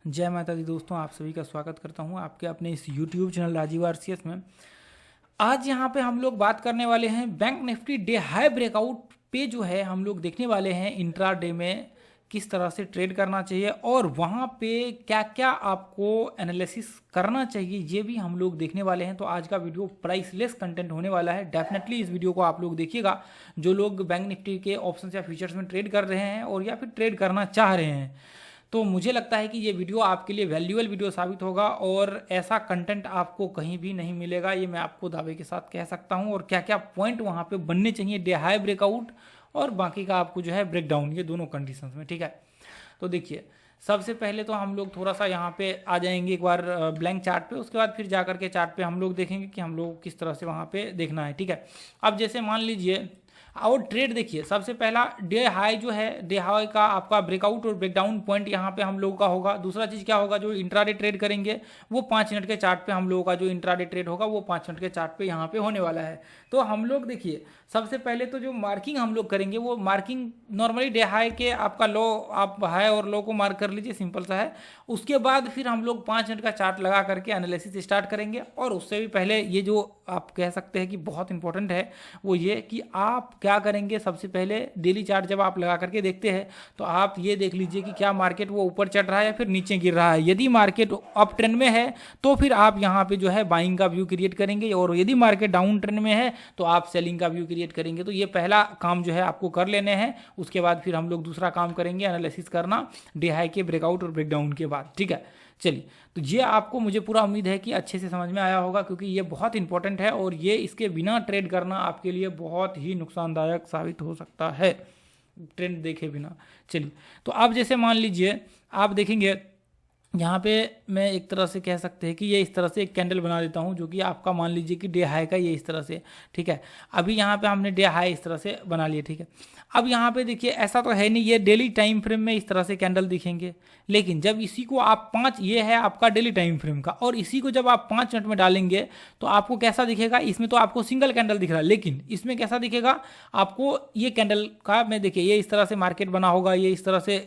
जय माता दी दोस्तों, आप सभी का स्वागत करता हूं आपके अपने इस YouTube चैनल राजीव आरसीएस में। आज यहां पे हम लोग बात करने वाले हैं bank Nifty day high breakout पे जो है हम लोग देखने वाले हैं इंट्रा डे में किस तरह से ट्रेड करना चाहिए और वहां पे क्या क्या आपको एनालिसिस करना चाहिए, ये भी हम लोग देखने वाले हैं। तो आज का वीडियो प्राइसलेस कंटेंट होने वाला है। डेफिनेटली इस वीडियो को आप लोग देखिएगा जो लोग बैंक निफ्टी के ऑप्शंस या फ्यूचर्स में ट्रेड कर रहे हैं और या फिर ट्रेड करना चाह रहे हैं। तो मुझे लगता है कि ये वीडियो आपके लिए वैल्यूएबल वीडियो साबित होगा और ऐसा कंटेंट आपको कहीं भी नहीं मिलेगा, ये मैं आपको दावे के साथ कह सकता हूँ। और क्या क्या पॉइंट वहाँ पे बनने चाहिए डे हाई ब्रेकआउट और बाकी का आपको जो है ब्रेकडाउन, ये दोनों कंडीशंस में, ठीक है। तो देखिए, सबसे पहले तो हम लोग थोड़ा सा यहाँ पे आ जाएंगे एक बार ब्लैंक चार्ट पे, उसके बाद फिर जा करके चार्ट पे हम लोग देखेंगे कि हम लोग किस तरह से वहाँ पे देखना है, ठीक है। अब जैसे मान लीजिए और ट्रेड देखिए, सबसे पहला डे हाई जो है, डे हाई का आपका ब्रेकआउट और ब्रेकडाउन पॉइंट यहाँ पे हम लोगों का होगा। दूसरा चीज़ क्या होगा, जो इंट्राडे ट्रेड करेंगे वो 5 मिनट के चार्ट पे हम लोगों का जो इंट्राडे ट्रेड होगा वो 5 मिनट के चार्ट पे यहाँ पे होने वाला है। तो हम लोग देखिए, सबसे पहले तो जो मार्किंग हम लोग करेंगे वो मार्किंग नॉर्मली डे हाई के आपका लो, आप हाई और लो को मार्क कर लीजिए, सिंपल सा है। उसके बाद फिर हम लोग 5 मिनट का चार्ट लगा करके एनालिसिस स्टार्ट करेंगे। और उससे भी पहले ये जो आप कह सकते हैं कि बहुत इंपॉर्टेंट है वो ये कि आप क्या करेंगे, सबसे पहले डेली चार्ट जब आप लगा करके देखते हैं तो आप ये देख लीजिए कि क्या मार्केट वो ऊपर चढ़ रहा है या फिर नीचे गिर रहा है। यदि मार्केट अप ट्रेंड में है तो फिर आप यहाँ पे जो है बाइंग का व्यू क्रिएट करेंगे, और यदि मार्केट डाउन ट्रेंड में है तो आप सेलिंग का व्यू क्रिएट करेंगे। तो ये पहला काम जो है आपको कर लेने हैं। उसके बाद फिर हम लोग दूसरा काम करेंगे, एनालिसिस करना डे हाई के ब्रेकआउट और ब्रेकडाउन के बाद, ठीक है। चलिए, तो ये आपको, मुझे पूरा उम्मीद है कि अच्छे से समझ में आया होगा, क्योंकि ये बहुत इंपॉर्टेंट है और ये इसके बिना ट्रेड करना आपके लिए बहुत ही नुकसानदायक साबित हो सकता है, ट्रेंड देखे बिना। चलिए, तो आप जैसे मान लीजिए, आप देखेंगे यहाँ पे मैं एक तरह से कह सकते हैं कि ये इस तरह से एक कैंडल बना देता हूँ, जो कि आपका मान लीजिए कि डे हाई का ये इस तरह से, ठीक है। अभी यहाँ पे हमने डे हाई इस तरह से बना लिया, ठीक है। अब यहाँ पे देखिए, ऐसा तो है नहीं ये डेली टाइम फ्रेम में इस तरह से कैंडल दिखेंगे, लेकिन जब इसी को आप 5, ये है आपका डेली टाइम फ्रेम का, और इसी को जब आप 5 मिनट में डालेंगे तो आपको कैसा दिखेगा। इसमें तो आपको सिंगल कैंडल दिख रहा है, लेकिन इसमें कैसा दिखेगा आपको, ये कैंडल का में देखिए ये इस तरह से मार्केट बना होगा, ये इस तरह से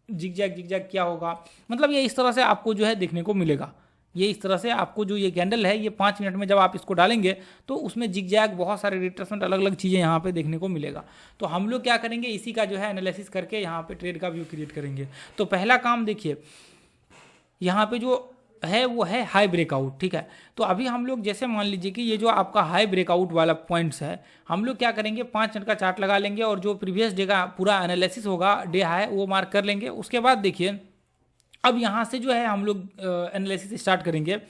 जिग-जैग क्या होगा, मतलब ये इस तरह से आपको जो है देखने को मिलेगा। ये इस तरह से आपको जो ये कैंडल है, ये 5 मिनट में जब आप इसको डालेंगे तो उसमें जिग-जैग बहुत सारे रिट्रेसमेंट अलग अलग चीज़ें यहाँ पे देखने को मिलेगा। तो हम लोग क्या करेंगे, इसी का जो है एनालिसिस करके यहाँ पे ट्रेड का व्यू क्रिएट करेंगे। तो पहला काम देखिए, यहाँ पे जो है वो है हाई ब्रेकआउट, ठीक है। तो अभी हम लोग जैसे मान लीजिए कि ये जो आपका हाई ब्रेकआउट वाला पॉइंट्स है, हम लोग क्या करेंगे, 5 मिनट का चार्ट लगा लेंगे और जो प्रीवियस डे का पूरा एनालिसिस होगा डे हाई वो मार्क कर लेंगे। उसके बाद देखिए, अब यहाँ से जो है हम लोग एनालिसिस स्टार्ट करेंगे।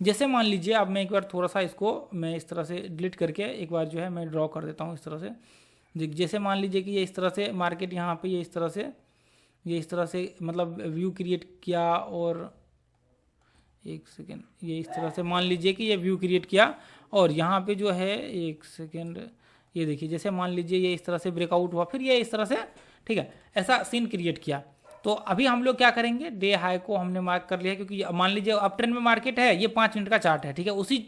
जैसे मान लीजिए, अब मैं एक बार थोड़ा सा इसको मैं इस तरह से डिलीट करके एक बार जो है मैं ड्रॉ कर देता हूँ इस तरह से। जैसे मान लीजिए कि ये इस तरह से मार्केट यहाँ पे ये इस तरह से मतलब व्यू क्रिएट किया, और एक सेकेंड, ये इस तरह से मान लीजिए कि ये व्यू क्रिएट किया, और यहाँ पे जो है एक सेकेंड, ये देखिए जैसे मान लीजिए ये इस तरह से ब्रेकआउट हुआ, फिर ये इस तरह से, ठीक है, ऐसा सीन क्रिएट किया। तो अभी हम लोग क्या करेंगे, डे हाई को हमने मार्क कर लिया, क्योंकि मान लीजिए अप ट्रेंड में मार्केट है, ये 5 मिनट का चार्ट है, ठीक है। उसी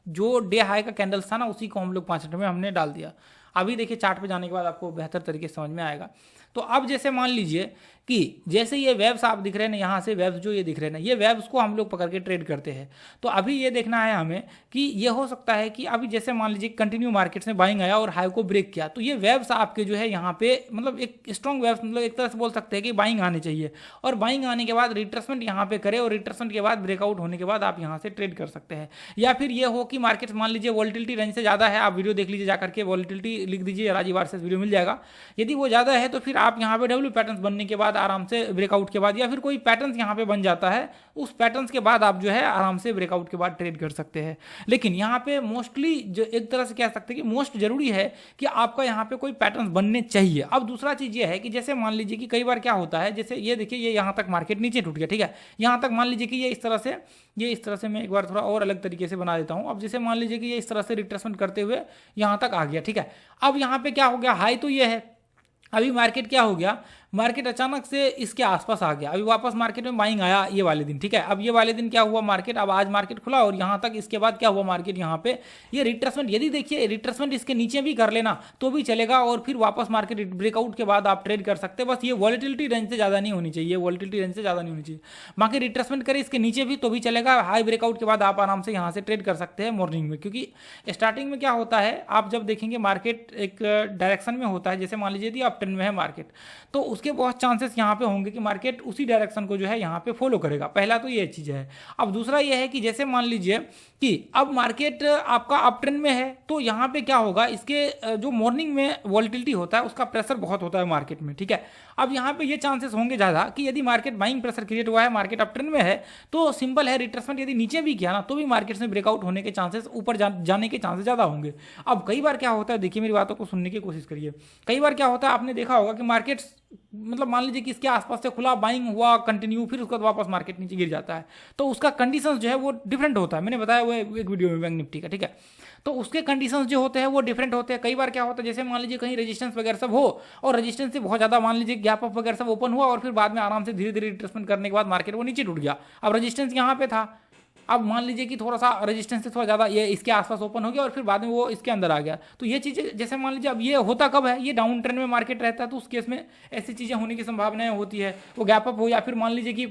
जो डे हाई का कैंडल्स था ना, उसी को हम लोग 5 मिनट में हमने डाल दिया। अभी देखिए चार्ट पे जाने के बाद आपको बेहतर तरीके से समझ में आएगा। तो अब जैसे मान लीजिए कि जैसे ये वेव्स आप दिख रहे हैं ना, यहाँ से वेव्स जो ये दिख रहे हैं ना, ये वेव्स को हम लोग पकड़ के ट्रेड करते हैं। तो अभी ये देखना है हमें कि ये हो सकता है कि अभी जैसे मान लीजिए कंटिन्यू मार्केट्स में बाइंग आया और हाई को ब्रेक किया, तो ये वेव्स आपके जो है यहाँ पे मतलब एक स्ट्रॉन्ग वेव्स, मतलब एक तरह से बोल सकते हैं कि बाइंग आनी चाहिए, और बाइंग आने के बाद रिट्रेसमेंट यहाँ पे करे, और रिट्रेसमेंट के बाद ब्रेकआउट होने के बाद आप यहाँ से ट्रेड कर सकते हैं। या फिर ये हो कि मार्केट मान लीजिए वॉलेटिलिटी रेंज से ज़्यादा है, आप वीडियो देख लीजिए जाकर के, वॉलेटिलिटी लिख दीजिए राजीव आरसीएस, वीडियो मिल जाएगा। यदि वो ज़्यादा है तो फिर आप यहाँ पे डब्ल्यू पैटर्न्स बनने के बाद आराम से ब्रेकआउट के बाद, या फिर कोई पैटर्न्स यहाँ पे बन जाता है, उस पैटर्न्स के बाद आप जो है आराम से ब्रेकआउट के बाद ट्रेड कर सकते हैं। लेकिन यहाँ पे मोस्टली जो एक तरह से कह सकते हैं कि मोस्ट जरूरी है कि आपका यहाँ पे कोई पैटर्न्स बनने चाहिए। अब दूसरा चीज़ ये है कि जैसे मान लीजिए कि कई बार क्या होता है, जैसे ये देखिए ये यहाँ तक मार्केट नीचे टूट गया, ठीक है। यहाँ तक मान लीजिए कि ये इस तरह से मैं एक बार थोड़ा और अलग तरीके से बना देता हूँ। अब जैसे मान लीजिए कि ये इस तरह से रिट्रेसमेंट करते हुए यहाँ तक आ गया, ठीक है। अब यहाँ पे क्या हो गया, हाई तो ये है, अभी मार्केट क्या हो गया, मार्केट अचानक से इसके आसपास आ गया, अभी वापस मार्केट में बाइंग आया ये वाले दिन, ठीक है। अब ये वाले दिन क्या हुआ मार्केट, अब आज मार्केट खुला और यहाँ तक, इसके बाद क्या हुआ मार्केट यहाँ पे ये रिट्रेसमेंट, यदि देखिए रिट्रेसमेंट इसके नीचे भी कर लेना तो भी चलेगा और फिर वापस मार्केट ब्रेकआउट के बाद आप ट्रेड कर सकते हैं। बस ये वॉलेटिलिटी रेंज से ज़्यादा नहीं होनी चाहिए, वॉलेटिलिटी रेंज से ज़्यादा नहीं होनी चाहिए। बाकी रिट्रेसमेंट करे इसके नीचे भी तो भी चलेगा, हाई ब्रेकआउट के बाद आप आराम से यहाँ से ट्रेड कर सकते हैं मॉर्निंग में। क्योंकि स्टार्टिंग में क्या होता है, आप जब देखेंगे मार्केट एक डायरेक्शन में होता है, जैसे मान लीजिए यदि अप ट्रेंड में है मार्केट, तो उसके बहुत चांसेस यहाँ पे होंगे कि मार्केट उसी डायरेक्शन को जो है यहाँ पे फॉलो करेगा। पहला तो ये चीज़ है। अब दूसरा ये है कि जैसे मान लीजिए कि अब मार्केट आपका अप ट्रेंड में है, तो यहाँ पे क्या होगा, इसके जो मॉर्निंग में वॉलेटिलिटी होता है उसका प्रेशर बहुत होता है मार्केट में, ठीक है। अब यहाँ पे ये चांसेस होंगे ज़्यादा कि यदि मार्केट बाइंग प्रेशर क्रिएट हुआ है, मार्केट अप ट्रेंड में है, तो सिंपल है रिट्रेसमेंट यदि नीचे भी किया ना तो भी मार्केट में ब्रेकआउट होने के चांसेस, ऊपर जाने के चांसेस ज़्यादा होंगे। अब कई बार क्या होता है, देखिए मेरी बातों को सुनने की कोशिश करिए, कई बार क्या होता है आपने देखा होगा कि मार्केट मतलब मान लीजिए कि इसके आसपास से खुला बाइंग हुआ कंटिन्यू, फिर उसके बाद वापस मार्केट नीचे गिर जाता है, तो उसका कंडीशंस जो है वो डिफरेंट होता है। मैंने बताया हुआ एक वीडियो में बैंक निफ्टी का, ठीक है। तो उसके कंडीशंस जो होते हैं वो डिफरेंट होते हैं। कई बार क्या होता है, जैसे मान लीजिए कहीं रेजिस्टेंस वगैरह सब हो और रेजिस्टेंस से बहुत ज़्यादा मान लीजिए गैप अप वगैरह सब ओपन हुआ और फिर बाद में आराम से धीरे धीरे रिट्रेसमेंट करने के बाद मार्केट वो नीचे टूट गया। अब रेजिस्टेंस यहाँ पे था, अब मान लीजिए कि थोड़ा सा रेजिस्टेंस से थोड़ा ज़्यादा ये इसके आसपास ओपन हो गया और फिर बाद में वो इसके अंदर आ गया। तो ये चीज़ें जैसे मान लीजिए, अब ये होता कब है, ये डाउन ट्रेंड में मार्केट रहता है, तो उस केस में ऐसी चीज़ें होने की संभावनाएं होती है। वो गैप अप हो या फिर मान लीजिए कि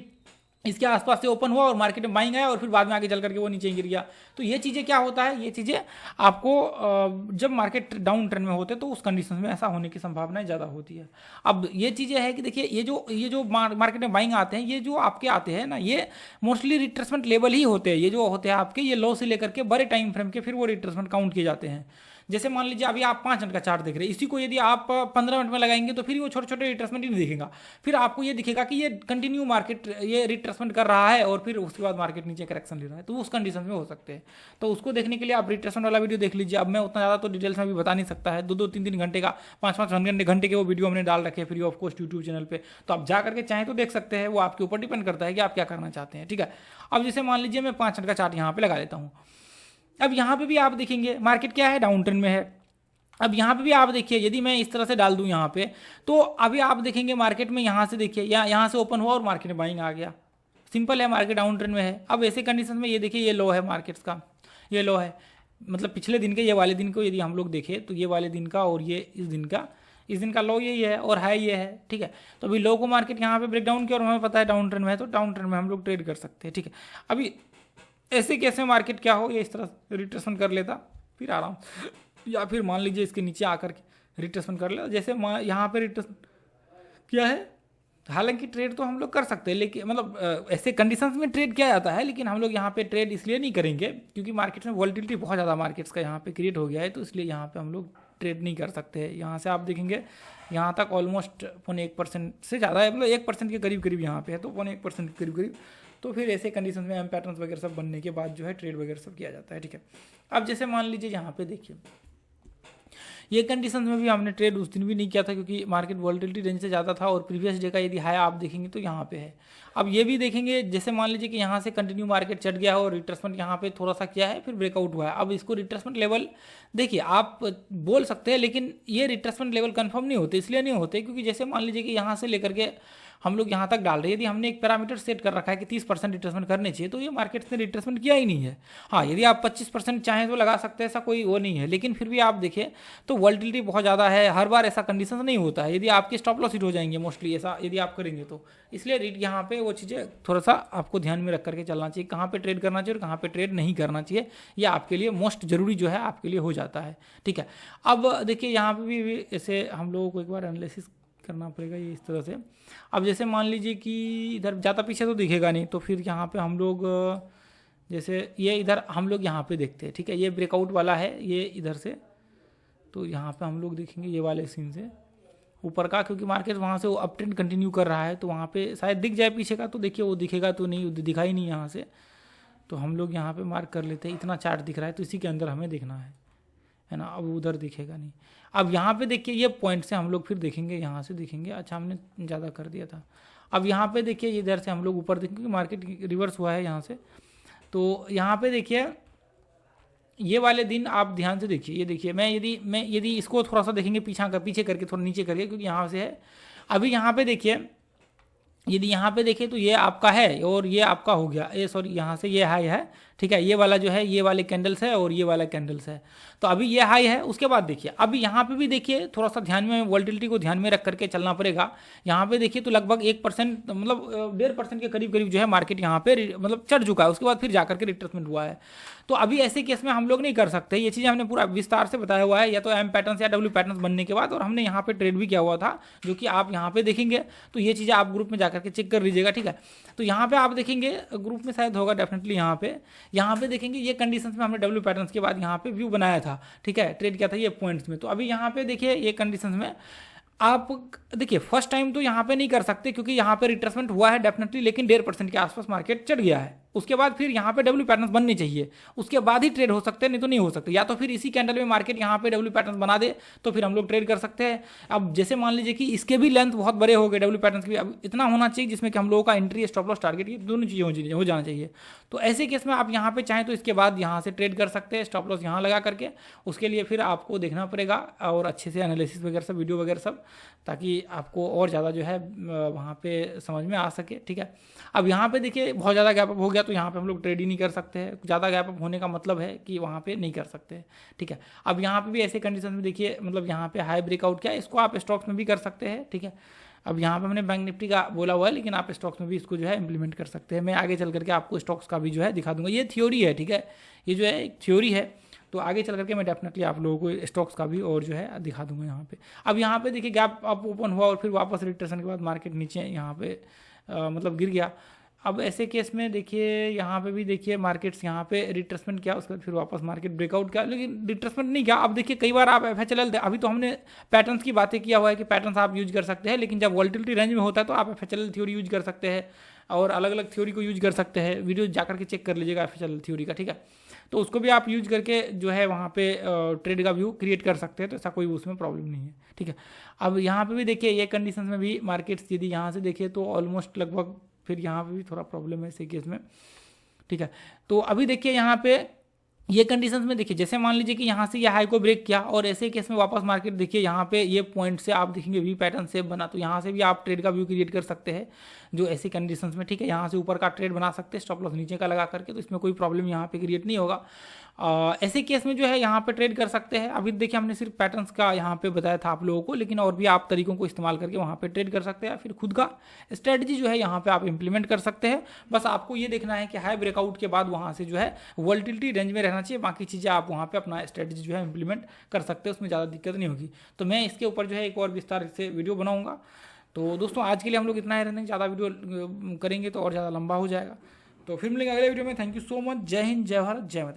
इसके आसपास से ओपन हुआ और मार्केट में बाइंग आया और फिर बाद में आगे चल करके वो नीचे गिर गया। तो ये चीज़ें क्या होता है, ये चीज़ें आपको जब मार्केट डाउन ट्रेंड में होते हैं तो उस कंडीशन में ऐसा होने की संभावनाएं ज़्यादा होती है। अब ये चीज़ें है कि देखिए ये जो मार्केट में बाइंग आते हैं, ये जो आपके आते हैं ना, ये मोस्टली रिट्रेसमेंट लेवल ही होते हैं। ये जो होते हैं आपके, ये लो से लेकर के बड़े टाइम फ्रेम के फिर वो रिट्रेसमेंट काउंट किए जाते हैं। जैसे मान लीजिए अभी आप 5 मिनट का चार्ट देख रहे हैं, इसी को यदि आप 15 मिनट में लगाएंगे तो फिर वो छोटे छोटे रिट्रेसमेंट ही नहीं दिखेगा। फिर आपको ये दिखेगा कि ये कंटिन्यू मार्केट ये रिट्रेसमेंट कर रहा है और फिर उसके बाद मार्केट नीचे करेक्शन ले रहा है, तो उस कंडीशन में हो सकते हैं। तो उसको देखने के लिए आप रिट्रेसमेंट वाला वीडियो देख लीजिए। अब मैं उतना ज़्यादा तो डिटेल्स में भी बता नहीं सकता है, 2-2, 3-3 घंटे का, 5-5 घंटे के वो वीडियो हमने डाल रखे हैं free of cost YouTube channel पर। तो आप जा करके चाहें तो देख सकते हैं, वो आपके ऊपर डिपेंड करता है कि आप क्या करना चाहते हैं, ठीक है। अब जैसे मान लीजिए मैं 5 मिनट का चार्ट यहाँ पर लगा लेता हूँ। अब यहाँ पर भी आप देखेंगे मार्केट क्या है, डाउन ट्रेंड में है। अब यहाँ पे भी आप देखिए, यदि मैं इस तरह से डाल दूँ यहाँ पे, तो अभी आप देखेंगे मार्केट में यहाँ से देखिए यहाँ से ओपन हुआ और मार्केट में बाइंग आ गया। सिंपल है, मार्केट डाउन ट्रेंड में है। अब ऐसे कंडीशन में ये देखिए, ये लो है मार्केट्स का, ये लो है, मतलब पिछले दिन के ये वाले दिन को यदि हम लोग देखें तो ये वाले दिन का और ये इस दिन का लो यही है और हाई ये है, ठीक है। तो अभी लो को मार्केट यहाँ पे ब्रेक डाउन किया और हमें पता है डाउन ट्रेंड में है, तो डाउन ट्रेंड में हम लोग ट्रेड कर सकते हैं, ठीक है। अभी ऐसे कैसे मार्केट क्या हो, ये इस तरह रिट्रेसमेंट कर लेता फिर आराम, या फिर मान लीजिए इसके नीचे आकर के रिट्रेसमेंट कर ले, जैसे यहाँ पे रिट्रेसमेंट क्या है। हालांकि ट्रेड तो हम लोग कर सकते हैं, लेकिन मतलब ऐसे कंडीशंस में ट्रेड किया जाता है, लेकिन हम लोग यहाँ पे ट्रेड इसलिए नहीं करेंगे क्योंकि मार्केट में वॉलेटिलिटी बहुत ज़्यादा मार्केट्स का यहाँ पे क्रिएट हो गया है, तो इसलिए यहाँ पे हम लोग ट्रेड नहीं कर सकते हैं। यहाँ से आप देखेंगे यहाँ तक ऑलमोस्ट 0.1% से ज़्यादा है, मतलब 1% के करीब करीब यहाँ पे है, तो 0.1% के करीब करीब। तो फिर ऐसे कंडीशन में एम पैटर्न्स वगैरह सब बनने के बाद जो है ट्रेड वगैरह सब किया जाता है, ठीक है। अब जैसे मान लीजिए यहाँ पे देखिए, ये कंडीशन में भी हमने ट्रेड उस दिन भी नहीं किया था क्योंकि मार्केट वॉलेटिलिटी रेंज से ज़्यादा था और प्रीवियस डे का यदि हाई आप देखेंगे तो यहाँ पे है। अब ये भी देखेंगे, जैसे मान लीजिए कि यहाँ से कंटिन्यू मार्केट चढ़ गया है और रिट्रेसमेंट यहाँ पे थोड़ा सा किया है, फिर ब्रेकआउट हुआ है। अब इसको रिट्रेसमेंट लेवल देखिए आप बोल सकते हैं, लेकिन ये रिट्रेसमेंट लेवल कंफर्म नहीं होते। इसलिए नहीं होते क्योंकि जैसे मान लीजिए कि यहाँ से लेकर के हम लोग यहाँ तक डाल रहे हैं, यदि हमने एक पैरामीटर सेट कर रखा है कि 30% रिट्रेसमेंट करने चाहिए, तो ये मार्केट ने रिट्रेसमेंट किया ही नहीं है। हाँ, यदि आप 25% चाहें तो लगा सकते हैं, ऐसा कोई वो नहीं है, लेकिन फिर भी आप देखिए तो वॉलेटिलिटी बहुत ज़्यादा है, हर बार ऐसा कंडीशन नहीं होता है। यदि आपके स्टॉप लॉस हिट हो जाएंगे मोस्टली ऐसा यदि आप करेंगे तो, इसलिए यहाँ पे वो चीज़ें थोड़ा सा आपको ध्यान में रख करके चलना चाहिए, कहाँ पे ट्रेड करना चाहिए और कहाँ पे ट्रेड नहीं करना चाहिए। यह आपके लिए मोस्ट जरूरी जो है आपके लिए हो जाता है, ठीक है। अब देखिए यहाँ पे भी ऐसे हम लोगों को एक बार एनालिसिस करना पड़ेगा ये इस तरह से। अब जैसे मान लीजिए कि इधर ज़्यादा पीछे तो दिखेगा नहीं, तो फिर यहाँ पे हम लोग जैसे ये इधर हम लोग यहाँ पे देखते हैं, ठीक है। ये ब्रेकआउट वाला है ये इधर से, तो यहाँ पे हम लोग देखेंगे ये वाले सीन से ऊपर का, क्योंकि मार्केट वहाँ से वो अप ट्रेंड कंटिन्यू कर रहा है, तो वहाँ पे शायद दिख जाए पीछे का, तो देखिए वो दिखेगा तो नहीं, दिखा ही नहीं यहाँ से, तो हम लोग यहाँ पे मार्क कर लेते हैं। इतना चार्ट दिख रहा है तो इसी के अंदर हमें देखना है ना। अब उधर दिखेगा नहीं। अब यहाँ पे देखिए ये पॉइंट से हम लोग फिर देखेंगे, यहाँ से देखेंगे, अच्छा हमने ज़्यादा कर दिया था। अब यहाँ पे देखिए इधर से हम लोग ऊपर देखेंगे कि मार्केट रिवर्स हुआ है यहाँ से, तो यहाँ पे देखिए ये वाले दिन आप ध्यान से देखिए, ये देखिए मैं यदि इसको थोड़ा सा देखेंगे पीछे करके थोड़ा नीचे करके, क्योंकि यहाँ से है अभी यहाँ पे देखिए, यदि यहाँ पे देखें तो ये आपका है और ये आपका हो गया, ये सॉरी यहाँ से ये हाई है, ठीक है, ये वाला जो है ये वाले कैंडल्स है और ये वाला कैंडल्स है, तो अभी ये हाई है। उसके बाद देखिए अभी यहाँ पे भी देखिए थोड़ा सा ध्यान में वोलेटिलिटी को ध्यान में रख करके चलना पड़ेगा। यहाँ पे देखिए तो लगभग 1% मतलब 1.5% के करीब करीब जो है मार्केट यहाँ पे मतलब चढ़ चुका है, उसके बाद फिर जाकर के रिट्रेसमेंट हुआ है। तो अभी ऐसे केस में हम लोग नहीं कर सकते, ये चीज़ हमने पूरा विस्तार से बताया हुआ है, या तो एम पैटर्न या डब्ल्यू पैटर्न बनने के बाद, और हमने यहाँ पे ट्रेड भी किया हुआ था, जो कि आप यहाँ पे देखेंगे तो ये चीज़ें आप ग्रुप में जाकर के चेक कर लीजिएगा, ठीक है। तो यहाँ पे आप देखेंगे ग्रुप में शायद होगा डेफिनेटली, यहाँ पे देखेंगे ये कंडीशंस में हमने डब्ल्यू पैटर्न्स के बाद यहाँ पे व्यू बनाया था, ठीक है, ट्रेड किया था ये पॉइंट्स में। तो अभी यहाँ पे देखिए ये कंडीशंस में आप देखिए फर्स्ट टाइम तो यहाँ पे नहीं कर सकते क्योंकि यहाँ पे रिट्रेसमेंट हुआ है डेफिनेटली, लेकिन 1.5% के आसपास मार्केट चढ़ गया है। उसके बाद फिर यहाँ पे डब्ल्यू पैटर्न बनने चाहिए, उसके बाद ही ट्रेड हो सकते हैं, नहीं तो नहीं हो सकते। या तो फिर इसी कैंडल में मार्केट यहाँ पे डब्ल्यू पैटर्न बना दे तो फिर हम लोग ट्रेड कर सकते हैं। अब जैसे मान लीजिए कि इसके भी लेंथ बहुत बड़े हो गए डब्ल्यू पैटर्न के भी, अब इतना होना चाहिए जिसमें कि हम लोगों का एंट्री स्टॉप लॉस टारगेट ये दोनों चीज़ें हो जाना चाहिए। तो ऐसे केस में आप यहाँ पे चाहें तो इसके बाद यहाँ से ट्रेड कर सकते हैं स्टॉप लॉस यहाँ लगा करके। उसके लिए फिर आपको देखना पड़ेगा और अच्छे से एनालिसिस वगैरह सब, वीडियो वगैरह सब, ताकि आपको और ज़्यादा जो है वहाँ पे समझ में आ सके, ठीक है। अब यहाँ पे देखिए बहुत ज़्यादा गैप अप हो गया तो यहाँ पे हम लोग ट्रेड ही नहीं कर सकते हैं। ज़्यादा गैप अप होने का मतलब है कि वहाँ पे नहीं कर सकते हैं, ठीक है। अब यहाँ पे भी ऐसे कंडीशन में देखिए मतलब यहाँ पे हाई ब्रेकआउट किया, इसको आप स्टॉक्स में भी कर सकते हैं, ठीक है। अब यहाँ पे हमने बैंक निफ्टी का बोला हुआ है, लेकिन आप स्टॉक्स में भी इसको जो है इंप्लीमेंट कर सकते हैं। मैं आगे चल करके आपको स्टॉक्स का भी जो है दिखा दूंगा। ये थ्योरी है, ठीक है, ये जो है एक थ्योरी है, तो आगे चल करके मैं डेफिनेटली आप लोगों को स्टॉक्स का भी और जो है दिखा दूंगा यहाँ पे। अब यहाँ पे देखिए गैप अप ओपन हुआ और फिर वापस रिट्रेशन के बाद मार्केट नीचे यहाँ पे मतलब गिर गया। अब ऐसे केस में देखिए यहाँ पे भी देखिए मार्केट्स यहाँ पे रिट्रेसमेंट किया, उसके बाद फिर वापस मार्केट ब्रेकआउट किया, लेकिन रिट्रेसमेंट नहीं किया। अब देखिए कई बार आप FHLL, अभी तो हमने पैटर्न्स की बातें किया हुआ है कि पैटर्न्स आप यूज कर सकते हैं, लेकिन जब वोलेटिलिटी रेंज में होता है तो आप FHLL थ्योरी यूज कर सकते हैं और अलग अलग थ्योरी को यूज कर सकते हैं। वीडियो जाकर के चेक कर लीजिएगा FHLL थ्योरी का, ठीक है। तो उसको भी आप यूज करके जो है वहाँ पे ट्रेड का व्यू क्रिएट कर सकते हैं, तो ऐसा कोई उसमें प्रॉब्लम नहीं है, ठीक है। अब यहाँ पे भी देखिए ये कंडीशन में भी मार्केट्स यदि यहाँ से देखिए तो ऑलमोस्ट लगभग फिर यहाँ पे भी थोड़ा प्रॉब्लम है इसी केस में, ठीक है। तो अभी देखिए यहाँ पे ये कंडीशंस में देखिए जैसे मान लीजिए कि यहाँ से ये हाई को ब्रेक किया और ऐसे केस में वापस मार्केट देखिए यहाँ पे ये पॉइंट से आप देखेंगे वी पैटर्न से बना, तो यहाँ से भी आप ट्रेड का व्यू क्रिएट कर सकते हैं जो ऐसी कंडीशंस में, ठीक है। यहाँ से ऊपर का ट्रेड बना सकते हैं स्टॉप लॉस नीचे का लगा करके, तो इसमें कोई प्रॉब्लम यहाँ पे क्रिएट नहीं होगा। ऐसे केस में जो है यहाँ पे ट्रेड कर सकते हैं। अभी देखिए हमने सिर्फ पैटर्न्स का यहाँ पे बताया था आप लोगों को, लेकिन और भी आप तरीकों को इस्तेमाल करके वहाँ पे ट्रेड कर सकते हैं, फिर खुद का स्ट्रेटजी जो है यहाँ पे आप इंप्लीमेंट कर सकते हैं। बस आपको ये देखना है कि हाई ब्रेकआउट के बाद वहाँ से जो है वोलेटिलिटी रेंज में रहना चाहिए, बाकी चीज़ें आप वहाँ पे अपना स्ट्रेटजी जो है इंप्लीमेंट कर सकते हैं, उसमें ज़्यादा दिक्कत नहीं होगी। तो मैं इसके ऊपर जो है एक और विस्तार से वीडियो बनाऊँगा। तो दोस्तों आज के लिए हम लोग इतना ही रहने, ज़्यादा वीडियो करेंगे तो और ज़्यादा लंबा हो जाएगा। तो फिर मिलेंगे अगले वीडियो में। Thank you so much. जय हिंद, जय भारत, जय माता।